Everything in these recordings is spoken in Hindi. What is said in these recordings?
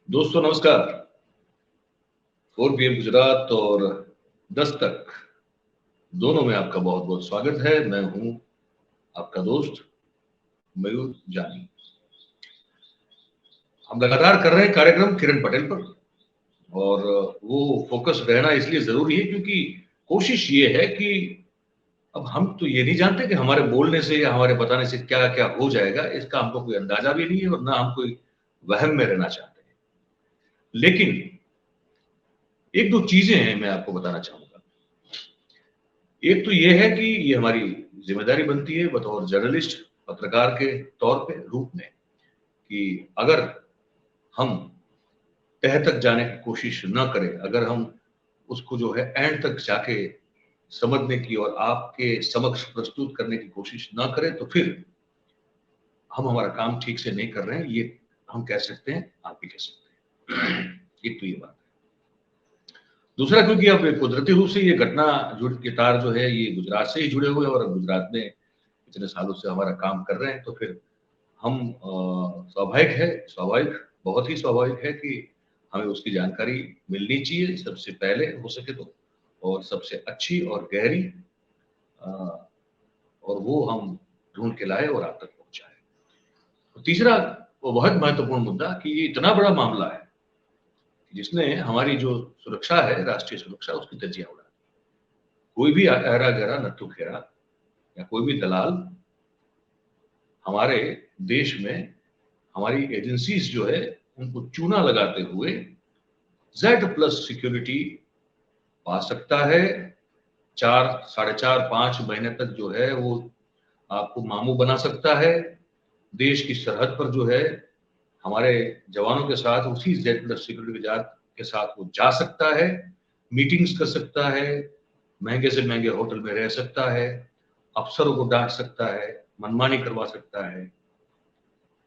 दोस्तों नमस्कार। 4 PM गुजरात और दस्तक दोनों में आपका बहुत बहुत स्वागत है। मैं हूं आपका दोस्त मयूर जानी। हम लगातार कर रहे हैं कार्यक्रम किरण पटेल पर और वो फोकस रहना इसलिए जरूरी है क्योंकि कोशिश ये है कि अब हम तो ये नहीं जानते कि हमारे बोलने से या हमारे बताने से क्या क्या हो जाएगा, इसका हमको कोई अंदाजा भी नहीं है और ना हम कोई वहम में रहना चाहते हैं। लेकिन एक दो चीजें हैं मैं आपको बताना चाहूंगा। एक तो ये है कि ये हमारी जिम्मेदारी बनती है बतौर जर्नलिस्ट, पत्रकार के तौर पे रूप में, कि अगर हम तह तक जाने की कोशिश न करें, अगर हम उसको जो है एंड तक जाके समझने की और आपके समक्ष प्रस्तुत करने की कोशिश ना करें, तो फिर हम हमारा काम ठीक से नहीं कर रहे हैं, ये हम कह सकते हैं, आप भी कह सकते हैं। एक तो ये बात। दूसरा, क्योंकि अब कुदरती रूप से ये घटना जुड़ के तार जो है ये गुजरात से ही जुड़े हुए हैं और गुजरात में इतने सालों से हमारा काम कर रहे हैं, तो फिर हम स्वाभाविक बहुत ही स्वाभाविक है कि हमें उसकी जानकारी मिलनी चाहिए सबसे पहले हो सके तो, और सबसे अच्छी और गहरी, अ, और वो हम ढूंढ के लाए और आप तक पहुंचाए। तो तीसरा, वो बहुत महत्वपूर्ण मुद्दा कि ये इतना बड़ा मामला है जिसने हमारी जो सुरक्षा है, राष्ट्रीय सुरक्षा, उसकी धज्जियां उड़ा दी। कोई भी अहरा गहरा नत्थु खेरा या कोई भी दलाल हमारे देश में हमारी एजेंसीज जो है उनको चूना लगाते हुए Z+ सिक्योरिटी पा सकता है। 4, 4.5, 5 महीने तक जो है वो आपको मामू बना सकता है। देश की सरहद पर जो है हमारे जवानों के साथ उसी Z+ सिक्योरिटी के साथ वो जा सकता है, मीटिंग्स कर सकता है, महंगे से महंगे होटल में रह सकता है, अफसरों को डांट सकता है, मनमानी करवा सकता है,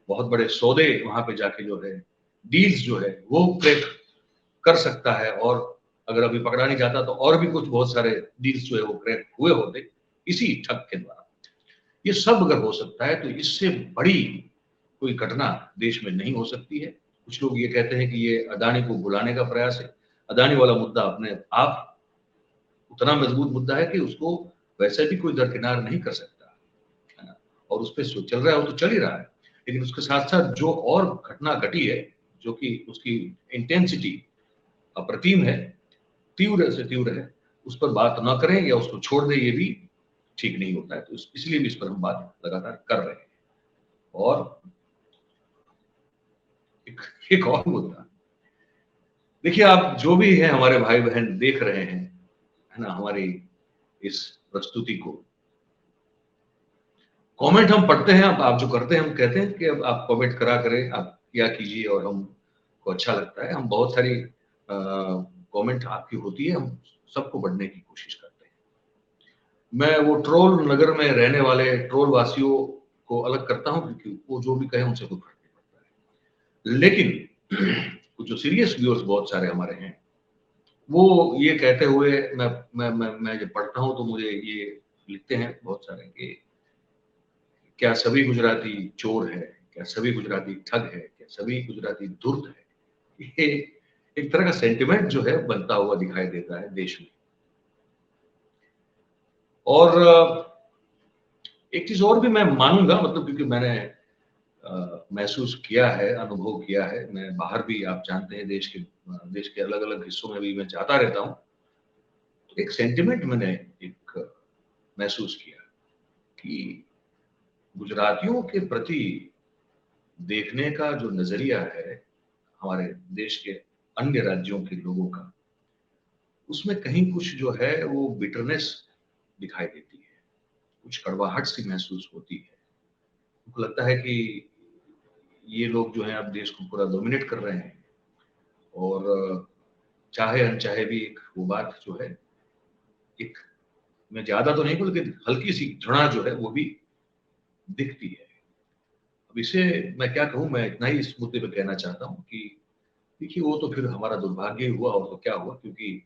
बहुत बड़े सौदे वहां पे जाके जो है डील्स जो है वो क्रैक कर सकता है। और अगर अभी पकड़ा नहीं जाता तो और भी कुछ बहुत सारे डील्स जो है वो क्रैक हुए होते इसी ठग के द्वारा। ये सब अगर हो सकता है तो इससे बड़ी कोई घटना देश में नहीं हो सकती है। कुछ लोग ये कहते हैं कि ये अदानी को बुलाने का प्रयास है। अदानी वाला मुद्दा अपने आप उतना मजबूत मुद्दा है कि उसको वैसे भी कोई दरकिनार नहीं कर सकता, है ना। और उस पर चल रहा है, वो तो चल ही रहा है, लेकिन उसके साथ साथ जो और घटना घटी है, जो कि उसकी इंटेंसिटी अप्रतिम है, तीव्र से तीव्र है, उस पर बात ना करें या उसको छोड़ दें, ये भी ठीक नहीं होता है। तो इसलिए भी इस पर हम बात लगातार कर रहे हैं। और एक और मुद्दा, देखिए, आप जो भी है हमारे भाई बहन देख रहे हैं, है ना, हमारी इस प्रस्तुति को, कमेंट हम पढ़ते हैं। आप जो करते हैं, हम कहते हैं कि अब आप कमेंट करा करें, आप किया कीजिए और हमको अच्छा लगता है। हम बहुत सारी कमेंट आपकी होती है, हम सबको पढ़ने की कोशिश करते हैं। मैं वो ट्रोल नगर में रहने वाले ट्रोल वासियों को अलग करता हूं, क्योंकि वो जो भी कहे उनसे कोई फर्क नहीं पड़ता है। लेकिन कुछ जो सीरियस व्यूअर्स बहुत सारे हमारे हैं, वो ये कहते हुए मैं जब पढ़ता हूं तो मुझे ये लिखते हैं बहुत सारे कि क्या सभी गुजराती चोर है, क्या सभी गुजराती ठग है, क्या सभी गुजराती धूर्त है। ये एक तरह का सेंटिमेंट जो है बनता हुआ दिखाई देता है देश में। और एक चीज और भी मैं मानूंगा, मतलब क्योंकि मैंने महसूस किया है, अनुभव किया है, मैं बाहर भी, आप जानते हैं, देश के अलग अलग हिस्सों में भी मैं जाता रहता हूँ। तो एक सेंटिमेंट मैंने एक महसूस किया कि गुजरातियों के प्रति देखने का जो नजरिया है हमारे देश के अन्य राज्यों के लोगों का, उसमें कहीं कुछ जो है वो बिटरनेस दिखाई देती है, कुछ कड़वाहट सी महसूस होती है। उनको लगता है कि ये लोग जो हैं अब देश को पूरा डोमिनेट कर रहे हैं, और चाहे अनचाहे भी एक वो बात जो है, एक, मैं ज्यादा तो नहीं बोल, लेकिन हल्की सी घृणा जो है वो भी दिखती है। अब इसे मैं क्या कहूँ, मैं इतना ही इस मुद्दे पे कहना चाहता हूँ कि देखिए, वो तो फिर हमारा दुर्भाग्य हुआ, और तो क्या हुआ, क्योंकि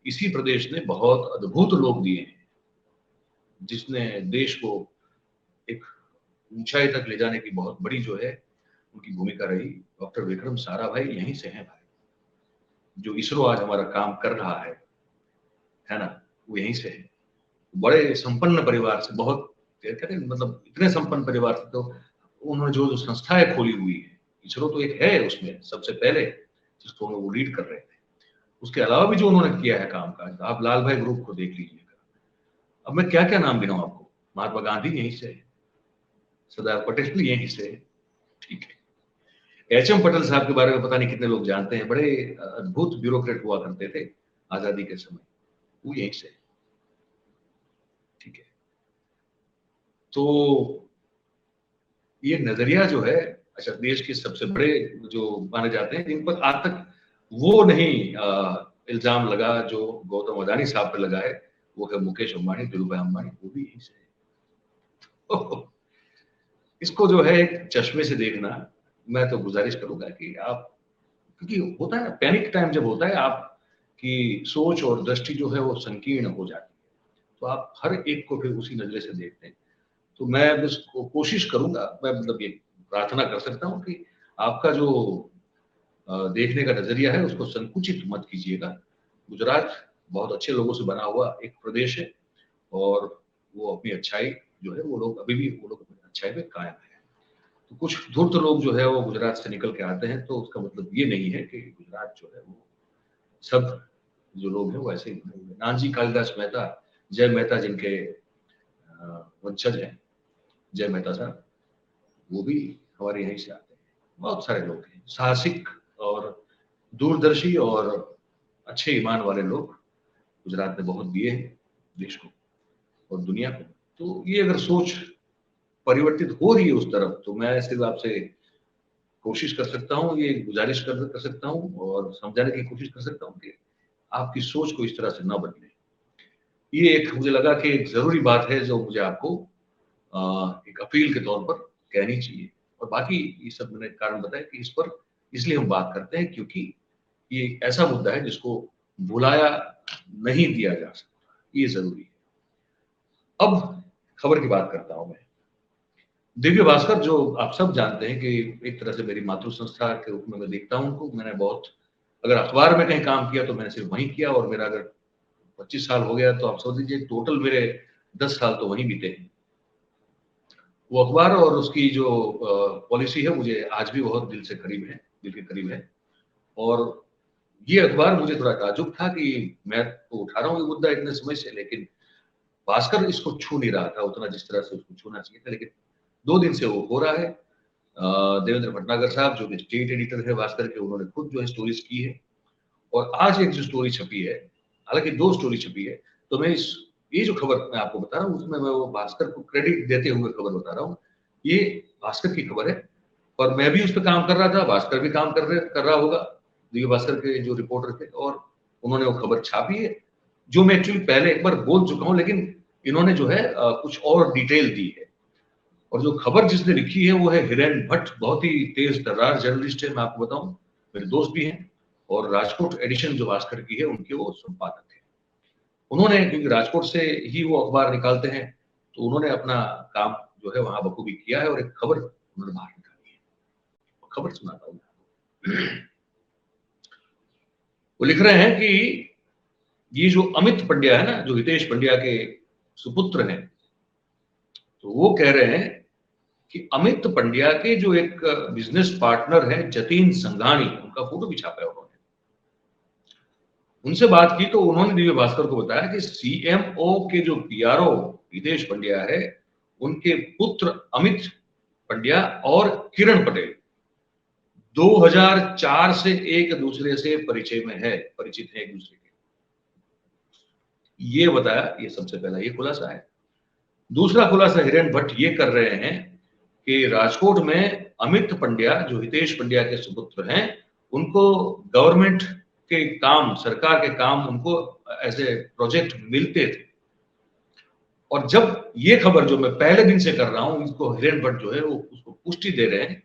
इसी प्रदेश ने बहुत अद्भुत लोग दिए हैं जिसने देश को एक ऊंचाई तक ले जाने की बहुत बड़ी जो है उनकी भूमिका रही। डॉक्टर विक्रम साराभाई यहीं से हैं भाई, जो इसरो आज हमारा काम कर रहा है ना, वो यहीं से है। बड़े संपन्न परिवार से, बहुत कहते हैं मतलब इतने संपन्न परिवार से, तो उन्होंने जो जो संस्थाएं खोली हुई है, इसरो तो एक है उसमें सबसे पहले जिसको वो लीड कर रहे थे। उसके अलावा भी जो उन्होंने किया है काम काज, आप लाल भाई ग्रुप को देख लीजिएगा। अब मैं क्या क्या नाम गिनाऊं आपको, महात्मा गांधी यहीं से है, सरदार पटेल भी यहीं से है, ठीक है। एच.एम. पटेल साहब के बारे में पता नहीं कितने लोग जानते हैं, बड़े अद्भुत ब्यूरोक्रेट हुआ करते थे आजादी के समय, वो यहीं से है, ठीक है। तो ये नजरिया जो है, अच्छा देश के सबसे बड़े जो माने जाते हैं, जिन पर आज तक वो नहीं इल्जाम लगा जो गौतम अदानी साहब पे लगा है, वो है मुकेश अंबानी, धीरूभाई अंबानी, वो भी यहीं से है। इसको जो है एक चश्मे से देखना, मैं तो गुजारिश करूंगा कि आप, क्योंकि होता है ना पैनिक टाइम जब होता है, आपकी सोच और दृष्टि जो है वो संकीर्ण हो जाती है, तो आप हर एक को फिर उसी नजरे से देखते हैं। तो मैं बस कोशिश करूंगा, मैं मतलब ये प्रार्थना कर सकता हूँ कि आपका जो देखने का नजरिया है उसको संकुचित मत कीजिएगा। गुजरात बहुत अच्छे लोगों से बना हुआ एक प्रदेश है, और वो अपनी अच्छाई जो है, वो लोग अभी भी वो लोग अपनी अच्छाई में कायम है। तो कुछ धूर्त लोग जो है वो गुजरात से निकल के आते हैं, तो उसका मतलब ये नहीं है कि गुजरात जो है वो सब जो लोग हैं वो ऐसे ही। नानजी कालिदास मेहता, जय मेहता जिनके वंशज हैं, जय मेहता साहब, वो भी हमारे यहीं से आते हैं। बहुत सारे लोग हैं साहसिक और दूरदर्शी और अच्छे ईमान वाले लोग गुजरात ने बहुत दिए हैं देश को और दुनिया को। तो ये अगर सोच परिवर्तित हो रही है उस तरफ, तो मैं सिर्फ आपसे कोशिश कर सकता हूँ, ये गुजारिश कर सकता हूँ और समझाने की कोशिश कर सकता हूँ कि आपकी सोच को इस तरह से न बदले। ये एक मुझे लगा कि एक जरूरी बात है जो मुझे आपको एक अपील के तौर पर कहनी चाहिए। और बाकी ये सब मैंने कारण बताया कि इस पर इसलिए हम बात करते हैं क्योंकि ये एक ऐसा मुद्दा है जिसको भुलाया नहीं दिया जा सकता, ये जरूरी है। अब खबर की बात करता हूं मैं। दिव्य भास्कर जो आप सब जानते हैं कि एक तरह से मेरी मातृ संस्था के रूप में मैं देखता हूं उनको। मैंने बहुत, अगर अखबार में कहीं काम किया तो मैंने सिर्फ वहीं किया, और मेरा अगर 25 साल हो गया तो आप समझ लीजिए टोटल मेरे 10 साल तो वहीं बीते हैं। वो अखबार और उसकी जो पॉलिसी है मुझे आज भी बहुत दिल से करीब है, दिल के करीब है। और ये अखबार मुझे थोड़ा ताज्जुब था कि मैं तो उठा रहा हूँ ये मुद्दा इतने समय से, लेकिन भास्कर इसको छू नहीं रहा था उतना जिस तरह से उसको छूना चाहिए था। लेकिन 2 दिन से वो हो रहा है। देवेंद्र भटनागर साहब जो कि स्टेट एडिटर है भास्कर के, उन्होंने खुद जो है स्टोरीज की है। और आज एक जो स्टोरी छपी है, हालांकि 2 स्टोरी छपी है, तो मैं ये जो खबर मैं आपको बता रहा हूँ उसमें मैं वो भास्कर को क्रेडिट देते हुए खबर बता रहा हूँ। ये भास्कर की खबर है और मैं भी उस पर काम कर रहा था, भास्कर भी काम कर रहा होगा, दिव्य भास्कर के जो रिपोर्टर थे, और उन्होंने वो खबर छापी है जो मैं एक्चुअली पहले एक बार बोल चुका हूँ, लेकिन इन्होंने जो है कुछ और डिटेल दी है। और जो खबर जिसने लिखी है वो है हिरेन भट्ट, बहुत ही तेज तर्रार जर्नलिस्ट है, मैं आपको बताऊं, मेरे दोस्त भी हैं। और राजकोट एडिशन जो भास्कर की है उनके वो संपादक है। उन्होंने, क्योंकि राजकोट से ही वो अखबार निकालते हैं, तो उन्होंने अपना काम जो है वहां बखूबी किया है और एक खबर उन्होंने बाहर निकाली है। खबर सुनाता हूं। वो लिख रहे हैं कि ये जो अमित पंड्या है ना, जो हितेश पंड्या के सुपुत्र हैं, तो वो कह रहे हैं कि अमित पंड्या के जो एक बिजनेस पार्टनर है जतीन संघानी, उनका फोटो भी छापा है उन्होंने। उनसे बात की तो उन्होंने दिव्य भास्कर को बताया कि सीएमओ के जो पीआरओ हितेश पंड्या है, उनके पुत्र अमित पंड्या और किरण पटेल 2004 से एक दूसरे से परिचित हैं एक दूसरे के। ये बताया, ये सबसे पहला ये खुलासा है। दूसरा खुलासा हिरेन भट्ट ये कर रहे हैं कि राजकोट में अमित पंड्या जो हितेश पंड्या के सुपुत्र हैं, उनको गवर्नमेंट के काम, सरकार के काम उनको ऐसे प्रोजेक्ट मिलते थे। और जब ये खबर जो मैं पहले दिन से कर रहा हूं, इसको हिरेन भट्ट जो है वो उसको पुष्टि दे रहे हैं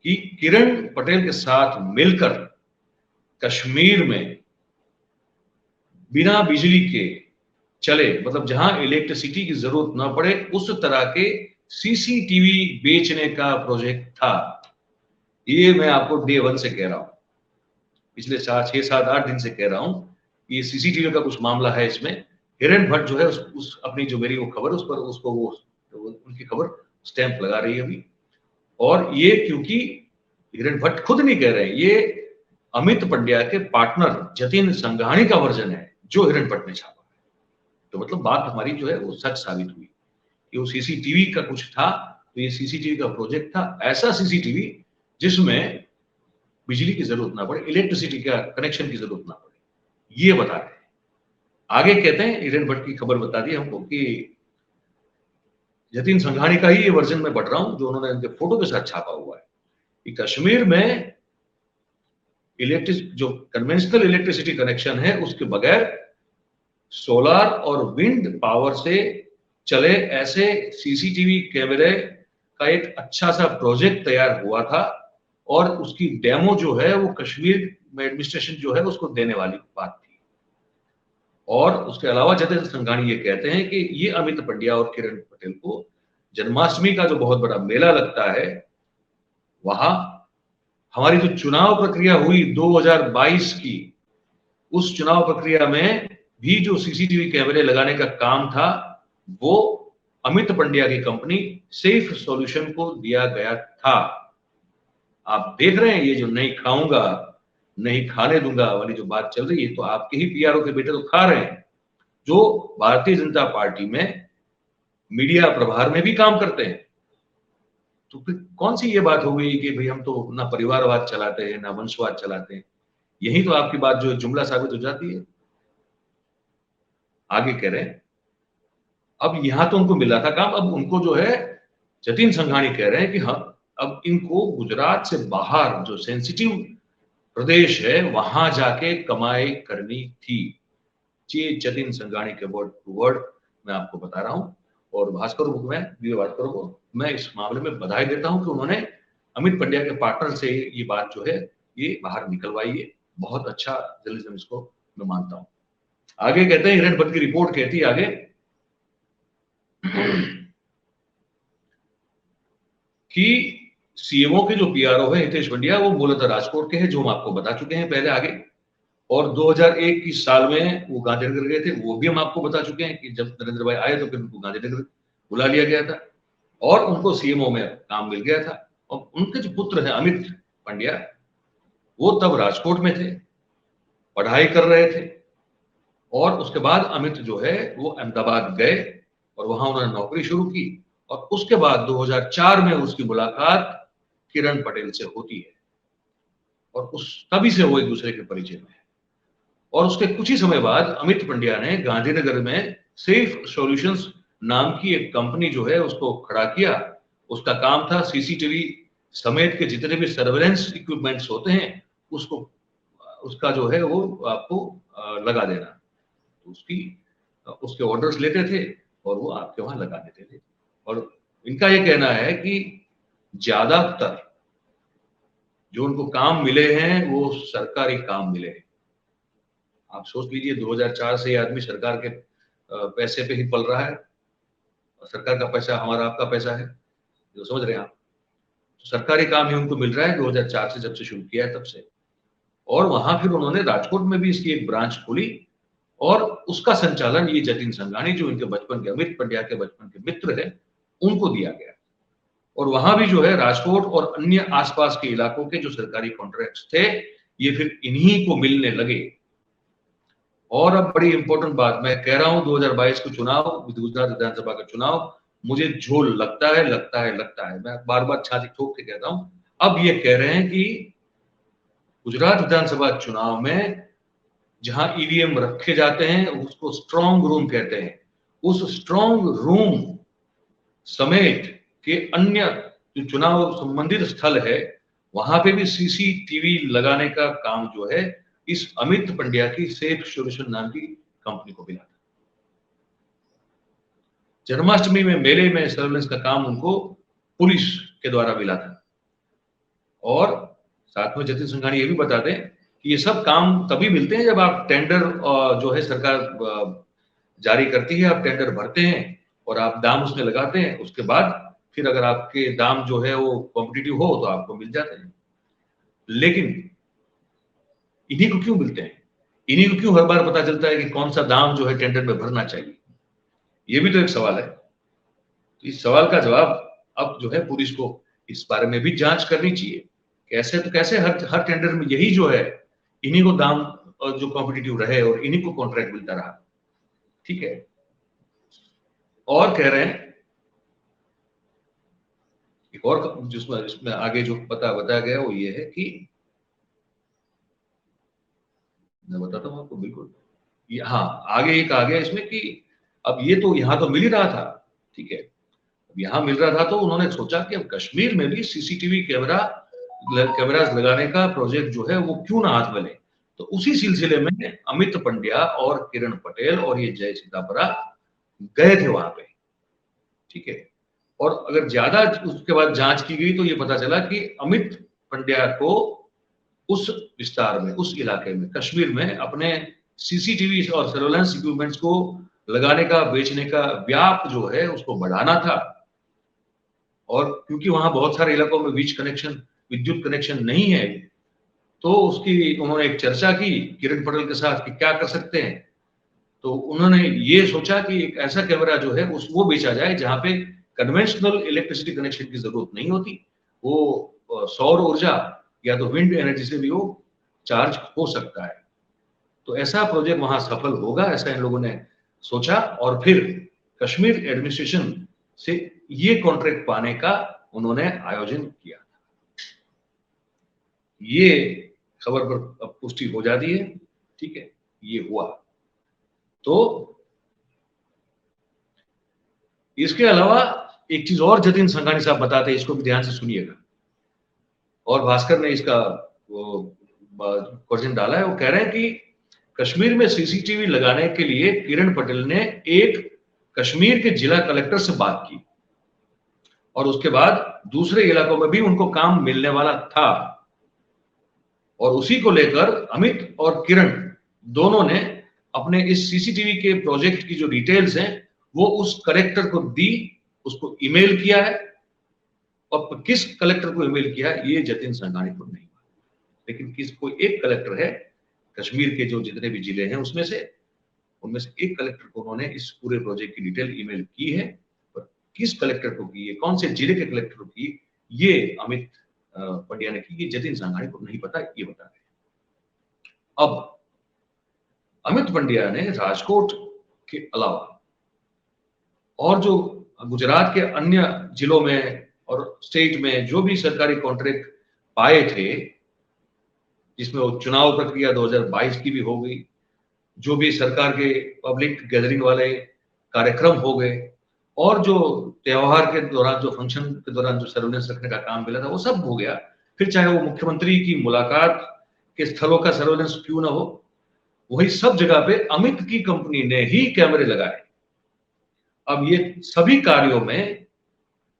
कि किरण पटेल के साथ मिलकर कश्मीर में बिना बिजली के चले, मतलब जहां इलेक्ट्रिसिटी की जरूरत ना पड़े, उस तरह के सीसीटीवी बेचने का प्रोजेक्ट था। ये मैं आपको डे 1 से कह रहा हूं, पिछले 6 7 8 दिन से कह रहा हूं। ये सीसीटीवी का कुछ मामला है इसमें। हिरेन भट्ट जो है उस अपनी जो मेरी वो खबर उस पर उसको वो उनकी खबर स्टैंप लगा रही है अभी। और ये क्योंकि हिरेन भट्ट खुद नहीं कह रहे हैं, ये अमित पंड्या के पार्टनर जतिन संघानी का वर्जन है जो हिरेन भट्ट ने छापा। तो मतलब बात हमारी जो है वो सच साबित हुई कि वो सीसीटीवी का कुछ था। तो ये सीसीटीवी का प्रोजेक्ट था, ऐसा सीसीटीवी जिसमें बिजली की जरूरत ना पड़े, इलेक्ट्रिसिटी का कनेक्शन की जरूरत ना पड़े, ये बता रहे हैं। आगे कहते हैं, हिरेन भट्ट की खबर बता दी हमको कि जतिन संघानी का ही ये वर्जन में बढ़ रहा हूं जो उन्होंने उनके फोटो के साथ छापा हुआ है कि कश्मीर में जो कन्वेंशनल इलेक्ट्रिसिटी कनेक्शन है उसके बगैर सोलर और विंड पावर से चले ऐसे सीसीटीवी कैमरे का एक अच्छा सा प्रोजेक्ट तैयार हुआ था और उसकी डेमो जो है वो कश्मीर में एडमिनिस्ट्रेशन जो है उसको देने वाली बात थी। और उसके अलावा जतिन संघानी ये कहते हैं कि ये अमित पंड्या और किरण पटेल को जन्माष्टमी का जो बहुत बड़ा मेला लगता है वहां हमारी जो चुनाव प्रक्रिया हुई 2022 की, उस चुनाव प्रक्रिया में भी जो सीसीटीवी कैमरे लगाने का काम था वो अमित पंड्या की कंपनी सेफ सॉल्यूशन को दिया गया था। आप देख रहे हैं ये जो नहीं खाऊंगा नहीं खाने दूंगा वाली जो बात चल रही है, तो आपके ही पीआरओ के बेटे तो खा रहे हैं जो भारतीय जनता पार्टी में मीडिया प्रभार में भी काम करते हैं। तो फिर कौन सी ये बात हो गई कि भाई हम तो ना परिवारवाद चलाते हैं ना वंशवाद चलाते हैं। यही तो आपकी बात जो जुमला साबित हो जाती है। आगे कह रहे हैं अब यहां तो उनको मिला था काम, अब उनको जो है जतिन संघानी कह रहे हैं कि हाँ अब इनको गुजरात से बाहर जो सेंसिटिव प्रदेश है वहां जाके कमाई करनी थी। ये जतिन संघानी के वर्ड टू वर्ड मैं आपको बता रहा हूं। और भास्कर को मैं इस मामले में बधाई देता हूं कि उन्होंने अमित पंड्या के पार्टनर से ये बात जो है ये बाहर निकलवाई है। बहुत अच्छा जर्नलिज्म इसको मैं मानता हूं। आगे कहते हैं हिरेन भट्ट की रिपोर्ट कहती है आगे कि सीएमओ के जो पीआरओ है हितेश पंड्या वो मूलतः राजकोट के हैं जो हम आपको बता चुके हैं पहले आगे। और 2001 की साल में वो गांधीनगर गए थे, वो भी हम आपको बता चुके हैं कि जब नरेंद्र भाई आए तो फिर उनको गांधीनगर बुला लिया गया था और उनको सीएमओ में काम मिल गया था। और उनके जो पुत्र है अमित पंड्या वो तब राजकोट में थे, पढ़ाई कर रहे थे। और उसके बाद अमित जो है वो अहमदाबाद गए और वहां उन्होंने नौकरी शुरू की। और उसके बाद 2004 में उसकी मुलाकात किरण पटेल से होती है और उस तभी से वो एक दूसरे के परिचय में है। और उसके कुछ ही समय बाद अमित पंड्या ने गांधीनगर में सेफ सॉल्यूशंस नाम की एक कंपनी जो है उसको खड़ा किया। उसका काम था सीसीटीवी समेत के जितने भी सर्वेलेंस इक्विपमेंट्स होते हैं उसको उसका जो है वो आपको लगा देना। उसके ऑर्डर्स लेते थे और वो आपके वहां लगा देते थे। और इनका ये कहना है कि ज्यादातर जो उनको काम मिले हैं वो सरकारी काम मिले हैं। आप सोच लीजिए 2004 से ये आदमी सरकार के पैसे पे ही पल रहा है। सरकार का पैसा हमारा आपका पैसा है, तो समझ रहे हैं आप। तो सरकारी काम ही उनको मिल रहा है 2004 से, जब से शुरू किया है तब से। और वहां फिर उन्होंने राजकोट में भी इसकी एक ब्रांच खोली और उसका संचालन ये जतिन संघानी जो इनके बचपन के अमित पंड्या के बचपन के मित्र है उनको दिया गया। और वहां भी जो है राजकोट और अन्य आसपास के इलाकों के जो सरकारी कॉन्ट्रैक्ट्स थे ये फिर इन्हीं को मिलने लगे। और अब बड़ी इंपॉर्टेंट बात मैं कह रहा हूं, 2022 को चुनाव, गुजरात विधानसभा का चुनाव मुझे झोल लगता है मैं बार बार छाती ठोक के कहता हूं। अब ये कह रहे हैं कि गुजरात विधानसभा चुनाव में जहां ईवीएम रखे जाते हैं उसको स्ट्रॉन्ग रूम कहते हैं, उस स्ट्रॉन्ग रूम समेत के अन्य जो चुनाव संबंधित स्थल है वहां पे भी सीसीटीवी लगाने का काम जो है इस अमित पंड्या की सेफ सॉल्यूशन नाम की कंपनी को मिला था। जन्माष्टमी में मेले में सर्वेलेंस का काम उनको पुलिस के द्वारा मिला था। और साथ में जतिन संघानी ये भी बता दें कि ये सब काम तभी मिलते हैं जब आप टेंडर जो है सरकार जारी करती है, आप टेंडर भरते हैं और आप दाम उसमें लगाते हैं। उसके बाद फिर अगर आपके दाम जो है वो कॉम्पिटिटिव हो तो आपको मिल जाते हैं। लेकिन इन्हीं को क्यों मिलते हैं, इन्हीं को क्यों हर बार पता चलता है कि कौन सा दाम जो है टेंडर में भरना चाहिए? ये भी तो एक सवाल है। तो इस सवाल का जवाब अब जो है पुलिस को इस बारे में भी जांच करनी चाहिए। कैसे तो कैसे हर हर टेंडर में यही जो है, इन्हीं को दाम जो कॉम्पिटिटिव रहे और इन्हीं को कॉन्ट्रैक्ट मिलता रहा। ठीक है। और कह रहे हैं एक और जिसमें इसमें आगे जो बताया गया वो ये है कि मैं बताता हूँ आपको बिल्कुल। ये हाँ, आगे ये कहा गया इसमें कि अब ये तो यहाँ तो मिल ही रहा था, ठीक है, अब यहाँ मिल रहा था तो उन्होंने सोचा कि अब कश्मीर में भी सीसीटीवी कैमरास लगाने का प्रोजेक्ट जो है वो क्यों ना हाथ में ले। तो उसी सिलसिले में अमित पंड्या और किरण पटेल और ये जय सीतापरा गए थे वहां पे, ठीक है। और अगर ज्यादा उसके बाद जांच की गई तो ये पता चला कि अमित पंड्या को उस विस्तार में, उस इलाके में, कश्मीर में अपने सीसीटीवी और सर्वेलेंस इक्विपमेंट्स को लगाने का, बेचने का व्याप जो है उसको बढ़ाना था। और क्योंकि वहां बहुत सारे इलाकों में विद्युत कनेक्शन नहीं है, तो उसकी उन्होंने एक चर्चा की किरण पटेल के साथ कि क्या कर सकते हैं। तो उन्होंने ये सोचा कि एक ऐसा कैमरा जो है उस वो बेचा जाए जहां पे कन्वेंशनल इलेक्ट्रिसिटी कनेक्शन की जरूरत नहीं होती, वो सौर ऊर्जा या तो विंड एनर्जी से भी वो चार्ज हो सकता है। तो ऐसा प्रोजेक्ट वहां सफल होगा ऐसा इन लोगों ने सोचा और फिर कश्मीर एडमिनिस्ट्रेशन से ये कॉन्ट्रैक्ट पाने का उन्होंने आयोजन किया। ये खबर पर अब पुष्टि हो जाती है, ठीक है, ये हुआ। तो इसके अलावा एक चीज और जतिन संघानी साहब बताते हैं, इसको भी ध्यान से सुनिएगा। और भास्कर ने इसका वो क्वेश्चन डाला है, वो कह रहे हैं कि कश्मीर में सीसीटीवी लगाने के लिए किरण पटेल ने एक कश्मीर के जिला कलेक्टर से बात की और उसके बाद दूसरे इलाकों में भी उनको काम मिलने वाला था और उसी को लेकर अमित और किरण दोनों ने अपने इस सीसीटीवी के प्रोजेक्ट की जो डिटेल्स हैं वो उस कलेक्टर को दी, उसको ईमेल किया है। और किस कलेक्टर को ईमेल किया है ये जतिन संघानी को नहीं, लेकिन कोई एक कलेक्टर है कश्मीर के जो जितने भी जिले हैं उसमें से, उनमें से एक कलेक्टर को उन्होंने इस पूरे प्रोजेक्ट की डिटेल ईमेल की है। और किस कलेक्टर को की है, कौन से जिले के कलेक्टर को की, ये अमित पंड्या ने की, ये जतिन संघानी को नहीं पता, ये बता रहे। अब अमित पंड्या ने राजकोट के अलावा और जो गुजरात के अन्य जिलों में और स्टेट में जो भी सरकारी कॉन्ट्रैक्ट पाए थे, जिसमें वो चुनाव प्रक्रिया 2022 की भी हो गई, जो भी सरकार के पब्लिक गैदरिंग वाले कार्यक्रम हो गए, और जो त्योहार के दौरान, जो फंक्शन के दौरान जो सर्वेलेंस रखने का काम मिला था वो सब हो गया। फिर चाहे वो मुख्यमंत्री की मुलाकात के स्थलों का सर्वेलेंस क्यों ना हो, वही सब जगह पे अमित की कंपनी ने ही कैमरे लगाए। अब ये सभी कार्यों में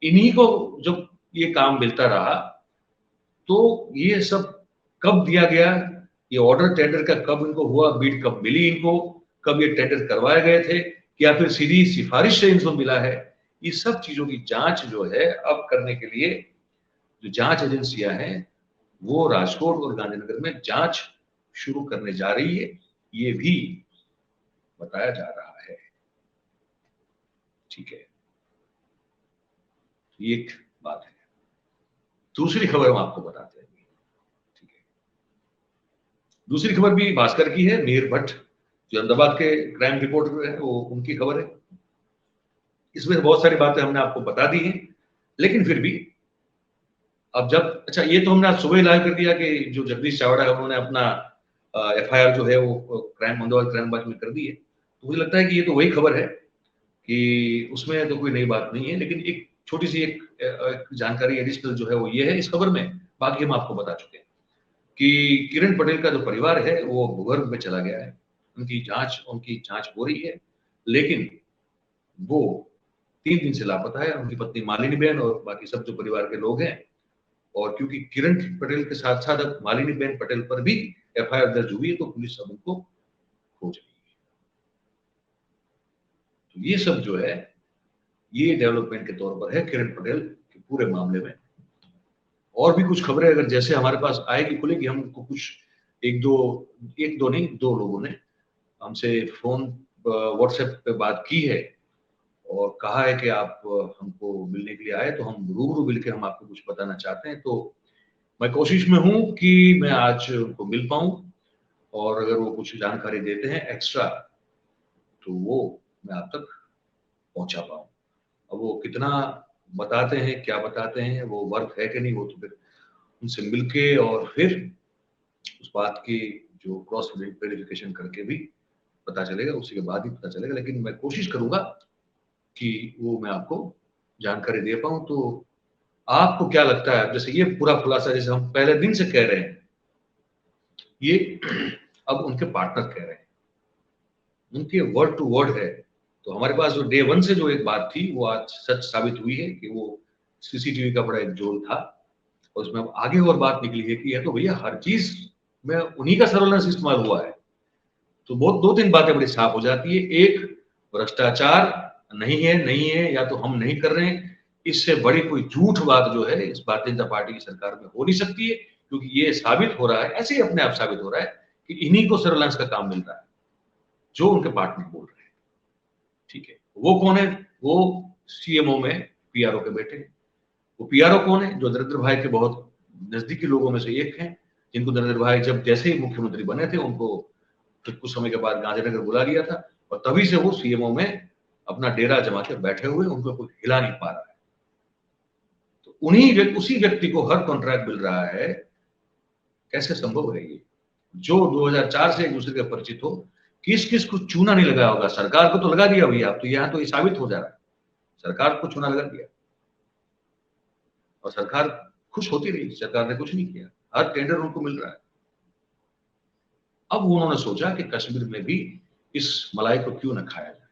इन्हीं को जब ये काम मिलता रहा तो ये सब कब दिया गया, ये ऑर्डर टेंडर का कब इनको हुआ, बीट कब मिली इनको, कब ये टेंडर करवाए गए थे, या फिर सीधी सिफारिश से इनको मिला है, ये सब चीजों की जांच जो है अब करने के लिए जो जांच एजेंसियां हैं वो राजकोट और गांधीनगर में जांच शुरू करने जा रही है, ये भी बताया जा रहा है। ठीक है, ये एक बात है। दूसरी खबर हम आपको बताते हैं, ठीक है। दूसरी खबर भी भास्कर की है, मीर भट्ट जो अहमदाबाद के क्राइम रिपोर्टर है, वो उनकी खबर है। इसमें बहुत सारी बातें हमने आपको बता दी हैं, लेकिन फिर भी अब जब, अच्छा ये तो हमने आज सुबह ही लाइव कर दिया कि जो जगदीश चावड़ा है उन्होंने अपना एफआईआर जो है वो क्राइम अहमदाबाद क्राइम ब्रांच में कर दी है। तो मुझे लगता है कि ये तो वही खबर है कि उसमें तो कोई नई बात नहीं है, लेकिन एक छोटी सी एक जानकारी एडिशनल जो है वो ये है इस खबर में, बाकी हम आपको बता चुके हैं कि किरण पटेल का जो परिवार है वो भूगर्भ में चला गया है, उनकी जांच हो रही है, लेकिन वो 3 दिन से लापता है, उनकी पत्नी मालिनी बेन और बाकी सब जो परिवार के लोग हैं। और क्योंकि किरण पटेल के साथ साथ अब मालिनी बेन पटेल पर भी एफआईआर दर्ज हुई है तो पुलिस अब उनको खोज रही है। तो ये सब जो है ये डेवलपमेंट के तौर पर है किरण पटेल के पूरे मामले में। और भी कुछ खबरें अगर जैसे हमारे पास आएगी खुलेगी, हमको कुछ एक दो नहीं, 2 लोगों ने हमसे फोन व्हाट्सएप पे बात की है और कहा है कि आप हमको मिलने के लिए आए, तो हम रूबरू मिलकर हम आपको कुछ बताना चाहते हैं। तो मैं कोशिश में हूँ कि मैं आज उनको मिल पाऊँ और अगर वो कुछ जानकारी देते हैं एक्स्ट्रा, तो वो मैं आप तक पहुँचा पाऊँ। अब वो कितना बताते हैं, क्या बताते हैं, वो वर्थ है कि नहीं, वो तो फिर उनसे मिलके और फिर उस बात की जो क्रॉस वेरिफिकेशन करके भी पता चलेगा, उसी के बाद ही पता चलेगा। लेकिन मैं कोशिश करूँगा कि वो मैं आपको जानकारी दे पाऊँ। तो आपको क्या लगता है, जैसे ये पूरा खुलासा जैसे हम पहले दिन से कह रहे हैं, ये अब उनके पार्टनर कह रहे हैं, उनके वर्ड टू वर्ड है। तो हमारे पास जो डे 1 से जो एक बात थी वो आज सच साबित हुई है कि वो सीसीटीवी का बड़ा एक जोल था और उसमें अब आगे और बात निकली है कि यह तो भैया हर चीज में उन्हीं का सर्वेलेंस इस्तेमाल हुआ है। तो बहुत 2-3 बातें बड़ी साफ हो जाती है। एक, भ्रष्टाचार नहीं है या तो हम नहीं कर रहे हैं, इससे बड़ी कोई झूठ बात जो है इस भारतीय जनता पार्टी की सरकार में हो नहीं सकती है, क्योंकि ये साबित हो रहा है, ऐसे ही अपने आप साबित हो रहा है कि इन्हीं को सर्वेलेंस का काम मिल रहा है, जो उनके पार्टनर बोल रहे हैं। ठीक है, वो कौन है? वो सीएमओ में पीआरओ के बेटे हैं। वो पीआरओ कौन है? जो नरेंद्र भाई के बहुत नजदीकी लोगों में से एक हैं, जिनको नरेंद्र भाई जब जैसे ही मुख्यमंत्री बने थे उनको फिर कुछ समय के बाद गांधीनगर बुला लिया था और तभी से वो सीएमओ में अपना डेरा जमा के बैठे हुए, उनको कोई हिला नहीं पा रहा है। तो उसी व्यक्ति को हर कॉन्ट्रैक्ट मिल रहा है। कैसे संभव है ये? जो 2004 से एक दूसरे के परिचित हो, किस किस को चूना नहीं लगाया होगा? सरकार को तो लगा दिया भैया, अब तो यहाँ तो ये साबित हो जा रहा है, सरकार को चूना लगा दिया और सरकार खुश होती रही, सरकार ने कुछ नहीं किया, हर टेंडर उनको मिल रहा है। अब उन्होंने सोचा कि कश्मीर में भी इस मलाई को क्यों न खाया जाए।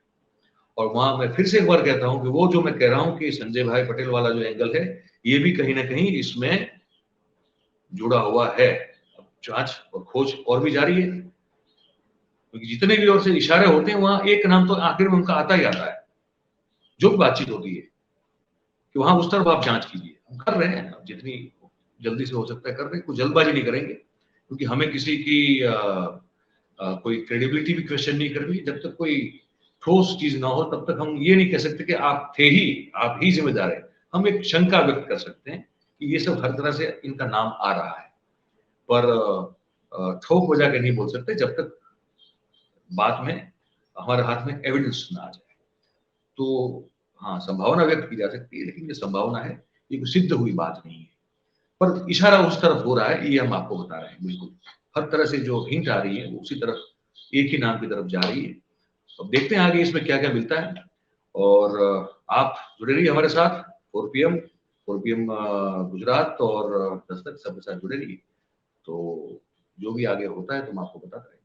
और वहां मैं फिर से एक बार कहता हूं कि वो जो मैं कह रहा हूं कि संजय भाई पटेल वाला जो एंगल है, ये भी कहीं ना कहीं इसमें जुड़ा हुआ है। अब जांच और खोज और भी जारी है, क्योंकि जितने भी ओर से इशारे होते हैं वहां एक नाम तो आखिर में उनका आता ही आता है, जो भी बातचीत होती है कि वहां उस तरफ आप जांच कीजिए। हम कर रहे हैं, जितनी जल्दी से हो सकता है कर रहे हैं, कोई जल्दबाजी नहीं करेंगे, क्योंकि हमें किसी की कोई क्रेडिबिलिटी भी क्वेश्चन नहीं करनी। जब तक कोई ठोस चीज ना हो तब तक हम ये नहीं कह सकते कि आप ही जिम्मेदार है। हम एक शंका व्यक्त कर सकते हैं कि ये सब हर तरह से इनका नाम आ रहा है, पर ठोक बजा के नहीं बोल सकते जब तक बात में हमारे हाथ में एविडेंस ना आ जाए। तो हाँ, संभावना व्यक्त की जा सकती है, लेकिन ये संभावना है, ये कोई सिद्ध हुई बात नहीं है, पर इशारा उस तरफ हो रहा है, ये हम आपको बता रहे हैं। बिल्कुल हर तरह से जो हिंट आ रही है वो उसी तरफ, एक ही नाम की तरफ जा रही है। अब देखते हैं आगे इसमें क्या क्या मिलता है। और आप जुड़े रहिए हमारे साथ 4 PM गुजरात और दस्तक सबके साथ जुड़े रहिए। तो जो भी आगे होता है तो हम आपको बताते रहेंगे।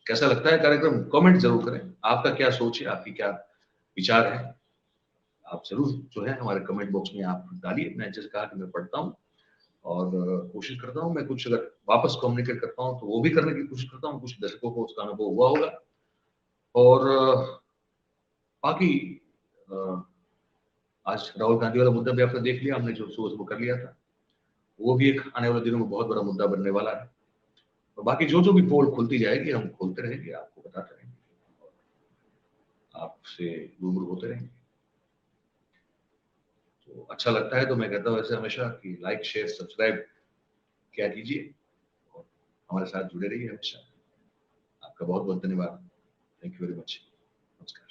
कैसा लगता है कार्यक्रम? कमेंट जरूर करें, आपका क्या सोच है, आपकी क्या विचार है, आप जरूर जो है हमारे कमेंट बॉक्स में आप डालिए। मैं जैसे कहा कि मैं पढ़ता हूँ और कोशिश करता हूँ मैं कुछ अगर वापस कम्युनिकेट कर पाऊँ तो वो भी करने की कोशिश करता हूँ। कुछ दर्शकों को उसका अनुभव हुआ होगा और बाकी आज राहुल गांधी वाला मुद्दा भी आपने देख लिया, हमने जो सुबह सुबह कर लिया था, वो भी एक आने वाले दिनों में बहुत बड़ा मुद्दा बनने वाला है। और बाकी जो भी पोल खुलती जाएगी हम खोलते रहेंगे, आपको बताते रहेंगे, आपसे रूबरू होते रहेंगे। तो अच्छा लगता है तो मैं कहता हूँ ऐसे हमेशा कि लाइक शेयर सब्सक्राइब क्या कीजिए और हमारे साथ जुड़े रहिए हमेशा। आपका बहुत बहुत धन्यवाद। Thank you very much. नमस्कार।